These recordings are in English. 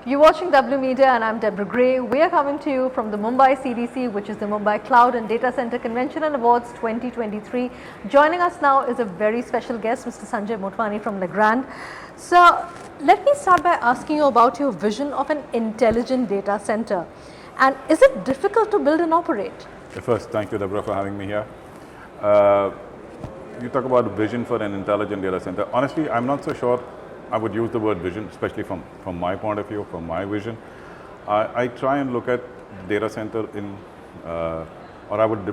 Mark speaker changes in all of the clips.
Speaker 1: You're watching W.Media and I'm Deborah Grey. We are coming to you from the Mumbai CDC, which is the Mumbai Cloud and Data Center Convention and Awards 2023. Joining us now is a very special guest, Mr. Sanjay Motwani from Legrand. So, let me start by asking you about your vision of an intelligent data center. And is it difficult to build and operate?
Speaker 2: First, thank you, Deborah, for having me here. You talk about vision for an intelligent data center. Honestly, I'm not so sure I would use the word vision, especially from my point of view, from my vision. I try and look at data center in, or I would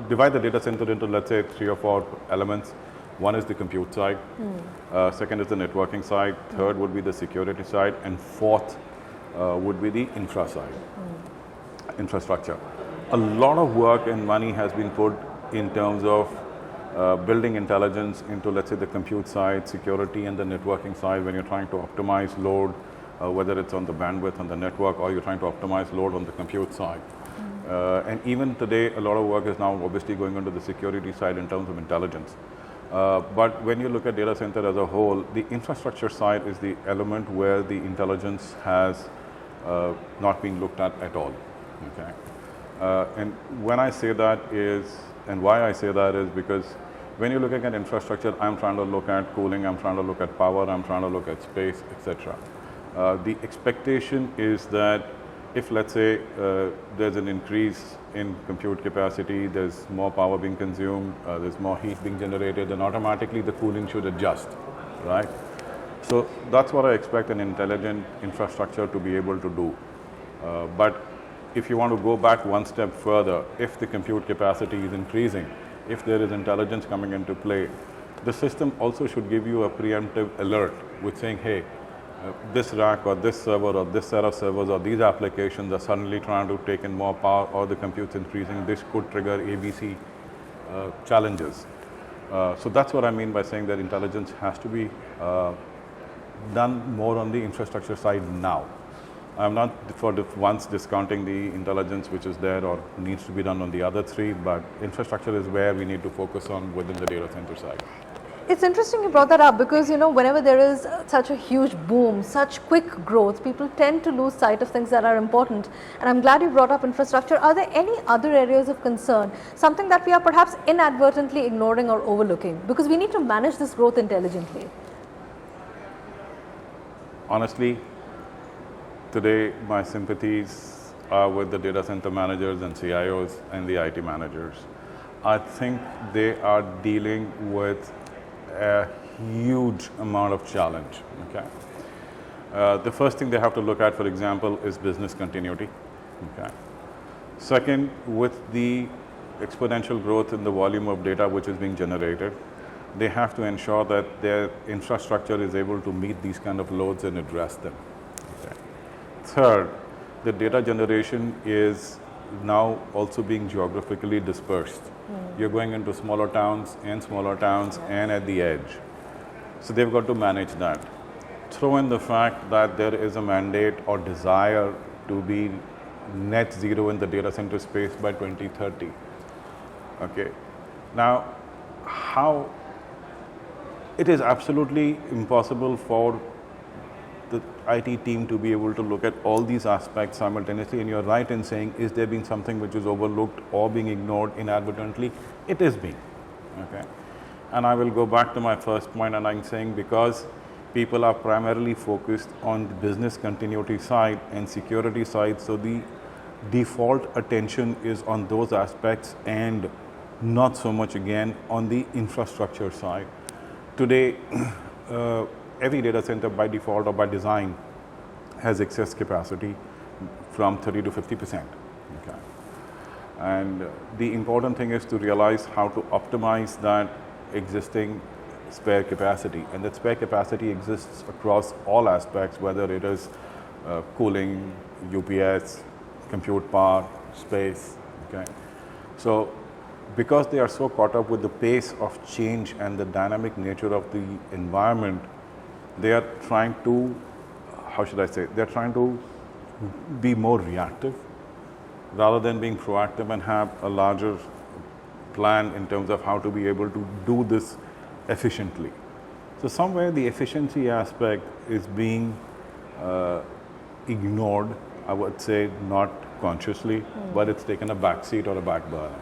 Speaker 2: divide the data center into, let's say, 3 or 4 elements. One is the compute side, second is the networking side, third would be the security side, and fourth would be the infra side, infrastructure. A lot of work and money has been put in terms of building intelligence into, let's say, the compute side, security, and the networking side when you're trying to optimize load, whether it's on the bandwidth on the network or you're trying to optimize load on the compute side. And even today, a lot of work is now obviously going onto the security side in terms of intelligence. But when you look at data center as a whole, the infrastructure side is the element where the intelligence has not been looked at all. Okay? And when I say that is, and why I say that is because when you're looking at infrastructure, I'm trying to look at cooling, I'm trying to look at power, I'm trying to look at space, etc. The expectation is that if, let's say, there's an increase in compute capacity, there's more power being consumed, there's more heat being generated, then automatically the cooling should adjust, right? So that's what I expect an intelligent infrastructure to be able to do. But if you want to go back one step further, if the compute capacity is increasing, if there is intelligence coming into play, the system also should give you a preemptive alert with saying, hey, this rack or this server or this set of servers or these applications are suddenly trying to take in more power or the compute's increasing, this could trigger ABC challenges. So that's what I mean by saying that intelligence has to be done more on the infrastructure side now. I'm not for once discounting the intelligence which is there or needs to be done on the other 3, but infrastructure is where we need to focus on within the data center side.
Speaker 1: It's interesting you brought that up because, you know, whenever there is such a huge boom, such quick growth, people tend to lose sight of things that are important. And I'm glad you brought up infrastructure. Are there any other areas of concern, something that we are perhaps inadvertently ignoring or overlooking? Because we need to manage this growth intelligently.
Speaker 2: Honestly, today, my sympathies are with the data center managers and CIOs and the IT managers. I think they are dealing with a huge amount of challenge. Okay? The first thing they have to look at, for example, is business continuity. Okay? Second, with the exponential growth in the volume of data which is being generated, they have to ensure that their infrastructure is able to meet these kind of loads and address them. Third, the data generation is now also being geographically dispersed. You're going into smaller towns and at the edge. So they've got to manage that. Throw in the fact that there is a mandate or desire to be net zero in the data center space by 2030. Okay. Now, how it is absolutely impossible for the IT team to be able to look at all these aspects simultaneously, and you're right in saying, is there been something which is overlooked or being ignored inadvertently? It is being, okay? And I will go back to my first point, and I'm saying because people are primarily focused on the business continuity side and security side, so the default attention is on those aspects and not so much again on the infrastructure side. Today, every data center by default or by design has excess capacity from 30 to 50%. Okay. And the important thing is to realize how to optimize that existing spare capacity. And that spare capacity exists across all aspects, whether it is cooling, UPS, compute power, space. Okay. So because they are so caught up with the pace of change and the dynamic nature of the environment, they are trying to, how should I say, they're trying to be more reactive rather than being proactive and have a larger plan in terms of how to be able to do this efficiently. So somewhere the efficiency aspect is being ignored, I would say not consciously, but it's taken a back seat or a back burner.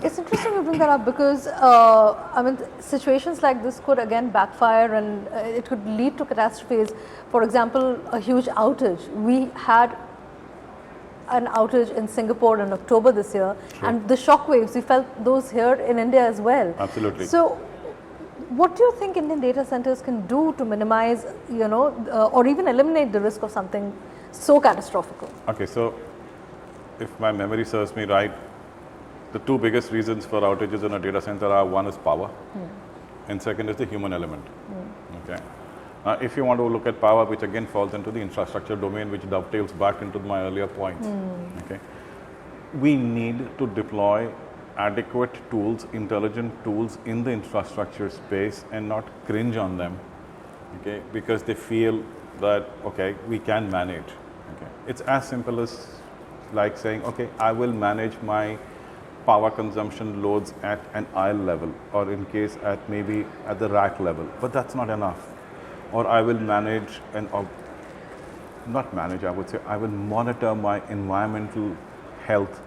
Speaker 1: It's interesting you bring that up because, I mean, situations like this could again backfire and it could lead to catastrophes. For example, a huge outage. We had an outage in Singapore in October this year, and the shockwaves, we felt those here in India as well.
Speaker 2: Absolutely.
Speaker 1: So, what do you think Indian data centers can do to minimize, or even eliminate the risk of something so catastrophic?
Speaker 2: Okay, so if my memory serves me right, the two biggest reasons for outages in a data center are, one is power, and second is the human element. Okay. If you want to look at power, which again falls into the infrastructure domain, which dovetails back into my earlier points. Okay. We need to deploy adequate tools, intelligent tools in the infrastructure space and not cringe on them, okay, because they feel that, okay, we can manage. Okay. It's as simple as like saying, okay, I will manage my power consumption loads at an aisle level, or in case at maybe at the rack level, but that's not enough. Or I will manage not manage, I would say, I will monitor my environmental health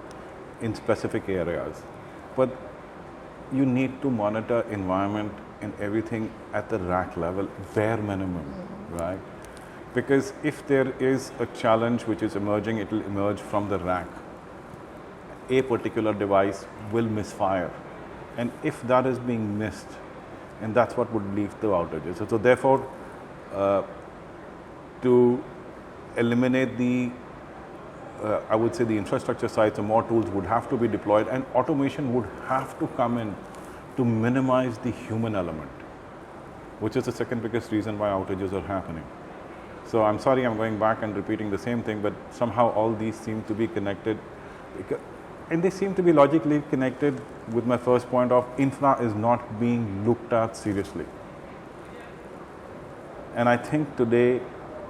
Speaker 2: in specific areas. But you need to monitor environment and everything at the rack level, bare minimum, right? Because if there is a challenge which is emerging, it will emerge from the rack. A particular device will misfire. And if that is being missed, and that's what would lead to outages. So therefore, to eliminate the I would say the infrastructure side, so more tools would have to be deployed, and automation would have to come in to minimize the human element, which is the second biggest reason why outages are happening. So I'm sorry I'm going back and repeating the same thing, but somehow all these seem to be connected, and they seem to be logically connected with my first point of infra is not being looked at seriously. And I think today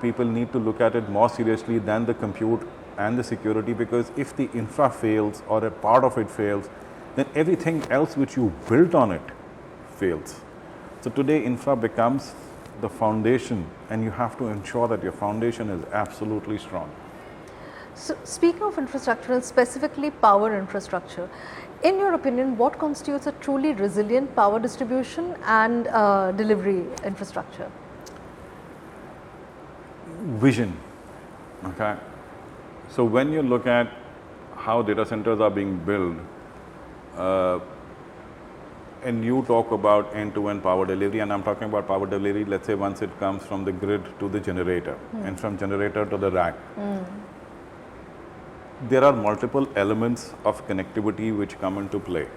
Speaker 2: people need to look at it more seriously than the compute and the security, because if the infra fails or a part of it fails, then everything else which you built on it fails. So today infra becomes the foundation, and you have to ensure that your foundation is absolutely strong.
Speaker 1: So speaking of infrastructure, and specifically power infrastructure, in your opinion, what constitutes a truly resilient power distribution and delivery infrastructure?
Speaker 2: Vision. Okay. So when you look at how data centers are being built, and you talk about end-to-end power delivery, and I'm talking about power delivery, let's say once it comes from the grid to the generator, and from generator to the rack. There are multiple elements of connectivity which come into play.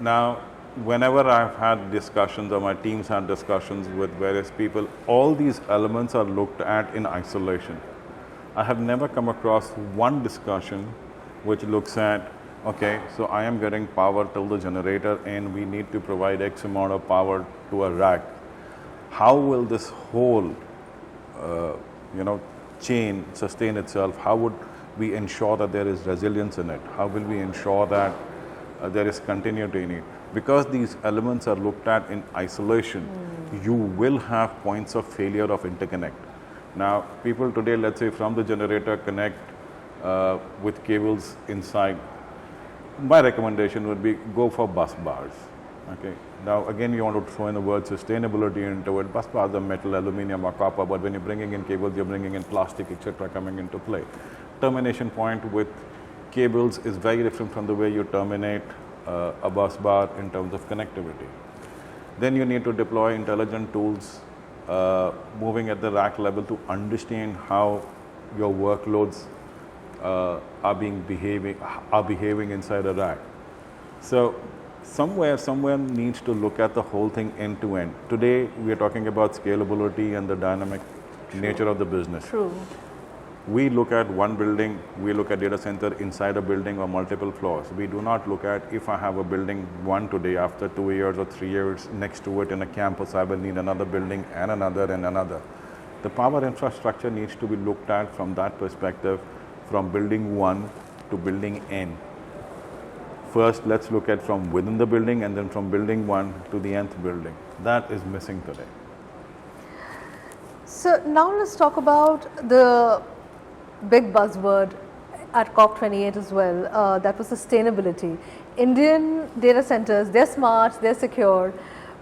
Speaker 2: Now, whenever I've had discussions, or my teams had discussions with various people, all these elements are looked at in isolation. I have never come across one discussion which looks at, okay, so I am getting power till the generator and we need to provide X amount of power to a rack. How will this whole chain sustain itself? How would we ensure that there is resilience in it? How will we ensure that there is continuity in it? Because these elements are looked at in isolation, you will have points of failure of interconnect. Now, people today, let's say from the generator connect with cables inside. My recommendation would be go for bus bars. Okay. Now, again, you want to throw in the word sustainability into it. Bus bars are metal, aluminum, or copper, but when you're bringing in cables, you're bringing in plastic, etc., coming into play. Termination point with cables is very different from the way you terminate a bus bar in terms of connectivity. Then you need to deploy intelligent tools moving at the rack level to understand how your workloads are behaving inside a rack. So somewhere needs to look at the whole thing end to end. Today we are talking about scalability and the dynamic nature of the business.
Speaker 1: True.
Speaker 2: We look at one building, we look at data center inside a building or multiple floors. We do not look at if I have a building one today, after 2 years or 3 years next to it in a campus, I will need another building and another and another. The power infrastructure needs to be looked at from that perspective, from building 1 to building N. First, let's look at from within the building, and then from building 1 to the nth building. That is missing today.
Speaker 1: So So now let's talk about the big buzzword at COP28 as well, that was sustainability. Indian data centers, they're smart, they're secure,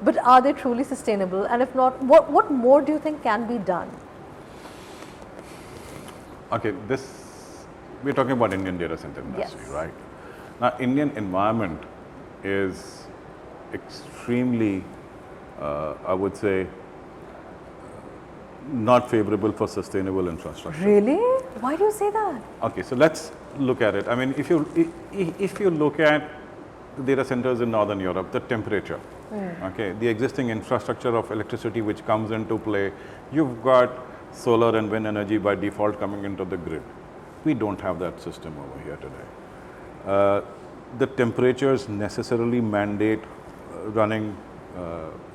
Speaker 1: but are they truly sustainable? And if not, what more do you think can be done?
Speaker 2: Okay, we're talking about Indian data center industry,
Speaker 1: Yes.
Speaker 2: right? Now, Indian environment is extremely, I would say, not favorable for sustainable infrastructure.
Speaker 1: Really? Why do you say that?
Speaker 2: Okay, so let's look at it. I mean, if you look at the data centers in Northern Europe, the temperature, okay, the existing infrastructure of electricity which comes into play, you've got solar and wind energy by default coming into the grid. We don't have that system over here today. The temperatures necessarily mandate running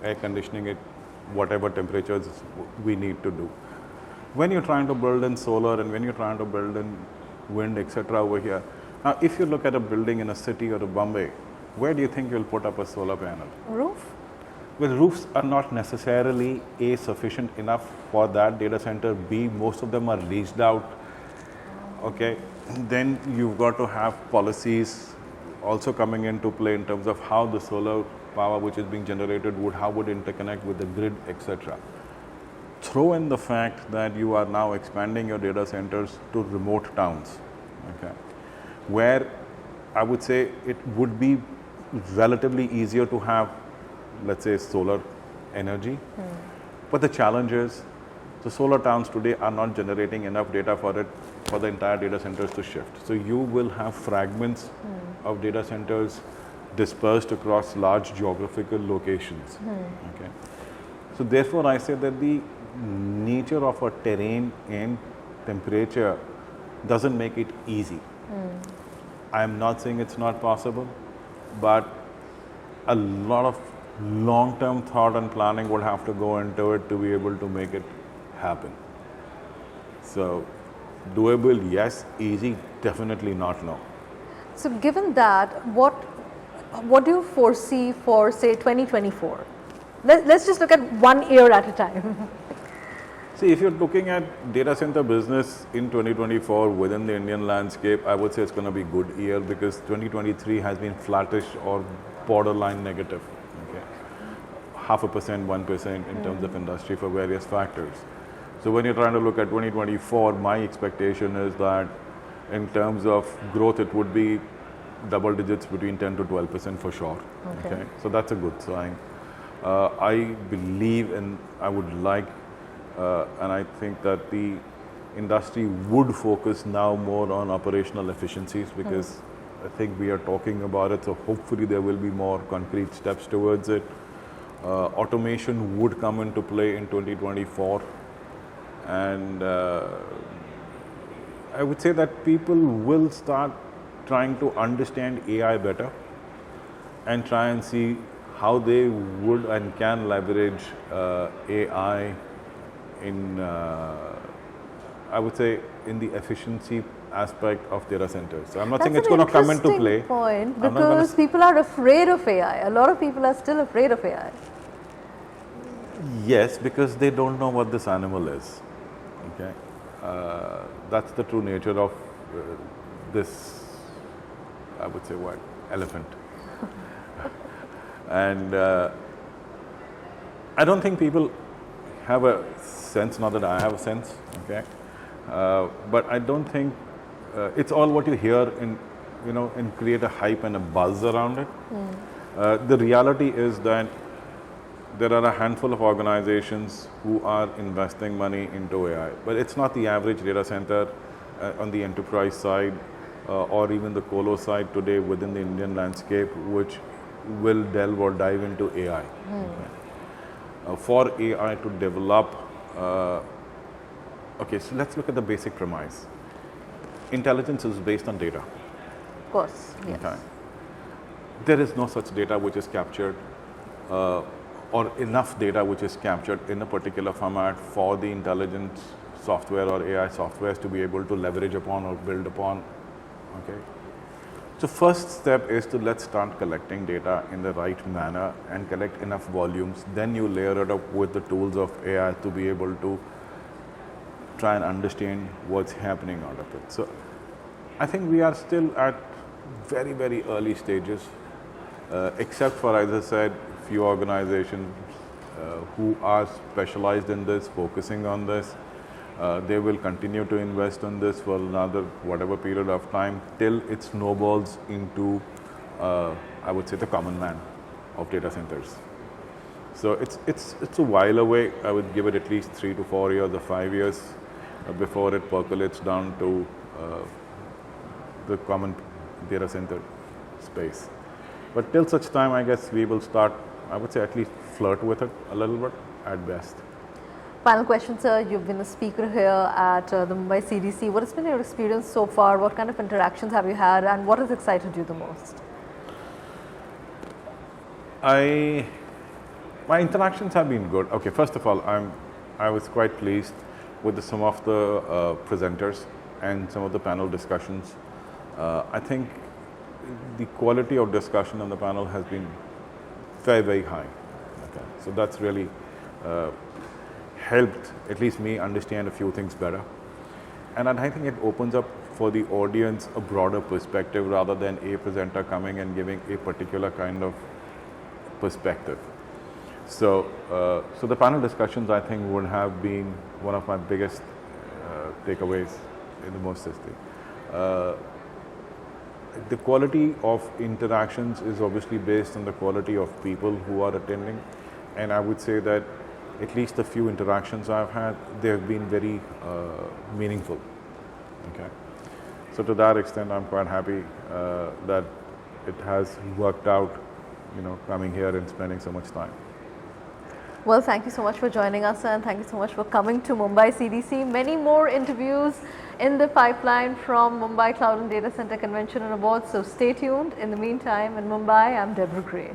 Speaker 2: air conditioning at whatever temperatures we need to do. When you're trying to build in solar and when you're trying to build in wind, etc. over here, now if you look at a building in a city or a Bombay, where do you think you'll put up a solar panel?
Speaker 1: Roof?
Speaker 2: Well, roofs are not necessarily A, sufficient enough for that data center. B, most of them are leased out. Okay, then you've got to have policies also coming into play in terms of how the solar power which is being generated how would interconnect with the grid, etc. Throw in the fact that you are now expanding your data centers to remote towns, okay, where I would say it would be relatively easier to have, let's say, solar energy. But the challenge is the solar towns today are not generating enough data for the entire data centers to shift. So you will have fragments of data centers dispersed across large geographical locations. Okay. So therefore, I say that the nature of a terrain and temperature doesn't make it easy. I am not saying it's not possible, but a lot of long-term thought and planning would have to go into it to be able to make it happen. So, doable, yes. Easy, definitely not, no.
Speaker 1: So given that, what do you foresee for, say, 2024? Let's just look at 1 year at a time.
Speaker 2: See, if you're looking at data center business in 2024 within the Indian landscape, I would say it's going to be a good year because 2023 has been flattish or borderline negative. Okay, 0.5%, 1% in terms of industry for various factors. So when you're trying to look at 2024, my expectation is that in terms of growth, it would be double digits between 10 to 12% for sure. Okay, so that's a good sign. I believe and I would like and I think that the industry would focus now more on operational efficiencies because I think we are talking about it, so hopefully there will be more concrete steps towards it. Automation would come into play in 2024 and I would say that people will start trying to understand AI better and try and see how they would and can leverage AI in, I would say, in the efficiency aspect of data centers. So I'm not saying it's going to come into play.
Speaker 1: That's an interesting point because people are afraid of AI. A lot of people are still afraid of AI.
Speaker 2: Yes, because they don't know what this animal is. Okay, that's the true nature of this, I would say, what, elephant. And I don't think people have a sense, not that I have a sense, okay, but I don't think it's all what you hear in, and create a hype and a buzz around it. The reality is that there are a handful of organizations who are investing money into AI, but it's not the average data center on the enterprise side or even the colo side today within the Indian landscape which will delve or dive into AI. Okay. For AI to develop, okay, so let's look at the basic premise. Intelligence is based on data.
Speaker 1: Of course, yes.
Speaker 2: Okay. There is no such data which is captured or enough data which is captured in a particular format for the intelligence software or AI softwares to be able to leverage upon or build upon. Okay. So first step is to let's start collecting data in the right manner and collect enough volumes. Then you layer it up with the tools of AI to be able to try and understand what's happening out of it. So I think we are still at very, very early stages, except for, as I said, few organizations who are specialized in this, focusing on this. They will continue to invest in this for another whatever period of time till it snowballs into, I would say, the common man of data centers. So it's a while away. I would give it at least 3 to 4 years or 5 years before it percolates down to the common data center space. But till such time, I guess we will start, I would say, at least flirt with it a little bit at best.
Speaker 1: Final question, sir. You've been a speaker here at the Mumbai CDC. What has been your experience so far? What kind of interactions have you had, and what has excited you the most? My interactions have been good. Okay, first of all, I was quite pleased with some of the presenters and some of the panel discussions. I think the quality of discussion on the panel has been very, very high. Okay, so that's really helped at least me understand a few things better. And I think it opens up for the audience a broader perspective rather than a presenter coming and giving a particular kind of perspective. So the panel discussions, I think, would have been one of my biggest takeaways in the most history. The quality of interactions is obviously based on the quality of people who are attending, and I would say that at least the few interactions I've had, they have been very meaningful. Okay, so to that extent, I'm quite happy that it has worked out, coming here and spending so much time. Well, thank you so much for joining us, and thank you so much for coming to Mumbai CDC. Many more interviews in the pipeline from Mumbai Cloud and Data Center Convention and Awards, so stay tuned. In the meantime, in Mumbai, I'm Deborah Grey.